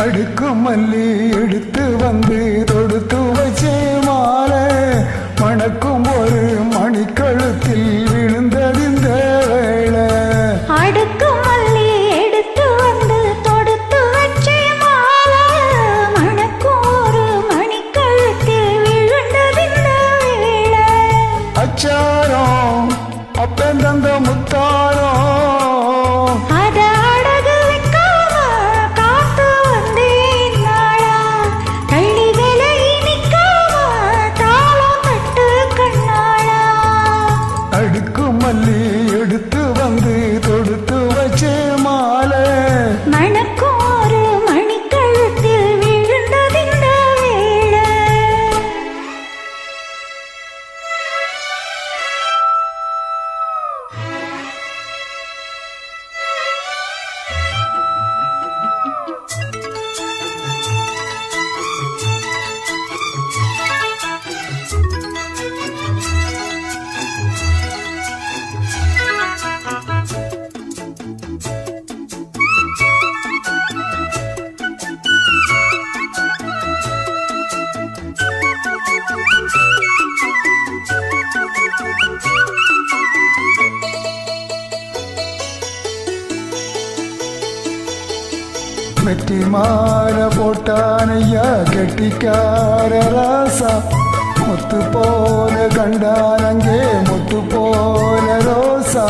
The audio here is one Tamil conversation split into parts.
அடுக்கு மல்லி எடுத்து வந்து தொடுத்து வச்சே மாலை மணக்கும் ஒரு மணிக்கழுத்தில் விழுந்ததிந்த வேளை. அடுக்கு மல்லி எடுத்து வந்து தொடுத்து வச்சே மாலை மணக்கும் ஒரு மணிக்கழுத்தில் விழுந்ததிந்த வேளை. அச்சாரம் அப்பந்தந்த முத்தாரம் மல்லி எடுத்து வந்து தொடுத்து வச்சே மாலை மணக்கும் ஒரு மணிக்கழுத்தில் விழுந்ததிந்த வேளை. மெட்டி மாற போட்டானையா கெட்டிக்கார ராசா முத்து போல கண்டானங்கே முத்து போல ரோசா.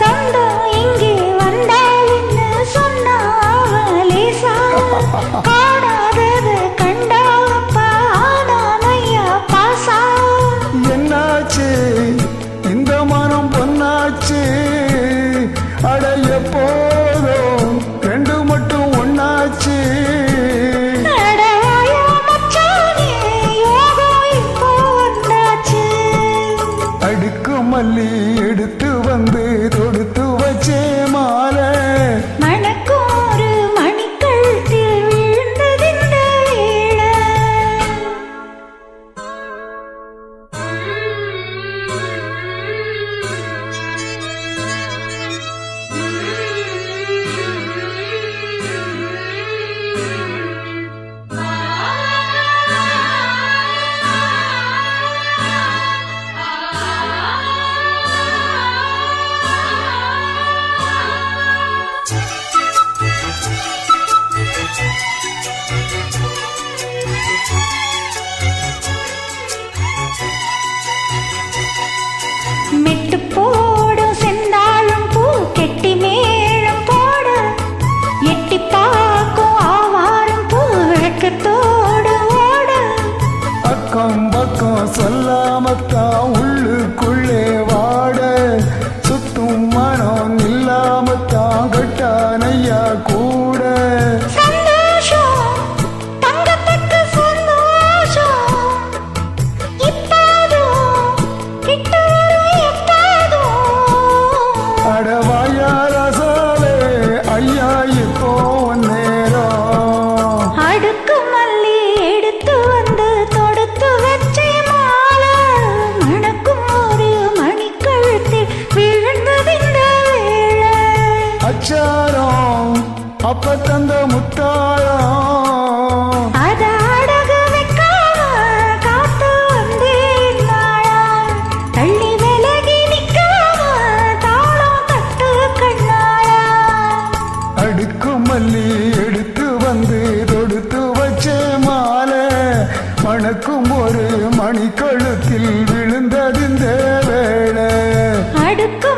சொந்தம் இங்கே வந்தாலின்னு சொன்னாவலேசா காணாதது கண்டாவப்பா நானையா பாசா. என்னாச்சு இந்த மனம் பொன்னாச்சு அடைய போதும் ரெண்டு மட்டும் ஒன்னாச்சு. அடுக்கு மல்லி எடுத்து வந்து தொடுத்து வச்சே மாலை மணக்கும் ஒரு மணிக்கழுத்தில் விழுந்ததிந்த வேளை. மெட்டு போடும் செந்தாளும் பூ கெட்டி மேளம் போட எட்டி பார்க்கும் ஆவாரம் பூ விளக்கத்தோடு ஓட. அக்கம் பக்கம் சொல்லாமத்தான் உள்ளுக்குள்ளே வாட சுத்தும் மனம் இல்லாமத்தான் கட்டானையா கூட. ஐயா இப்போ நேரம் அடுக்கு மல்லி எடுத்து வந்து தொடுத்து வச்சே மாலை மணக்கும் ஒரு மணிக்கழுத்தில் விழுந்ததிந்த வேளை. அச்சாரம் அப்ப தந்த முத்தாரம் மல்லி எடுத்து வந்து தொடுத்து வச்சே மாலை மணக்கும் ஒரு மணிக்கழுத்தில் விழுந்ததிந்த வேளை. அடுக்கு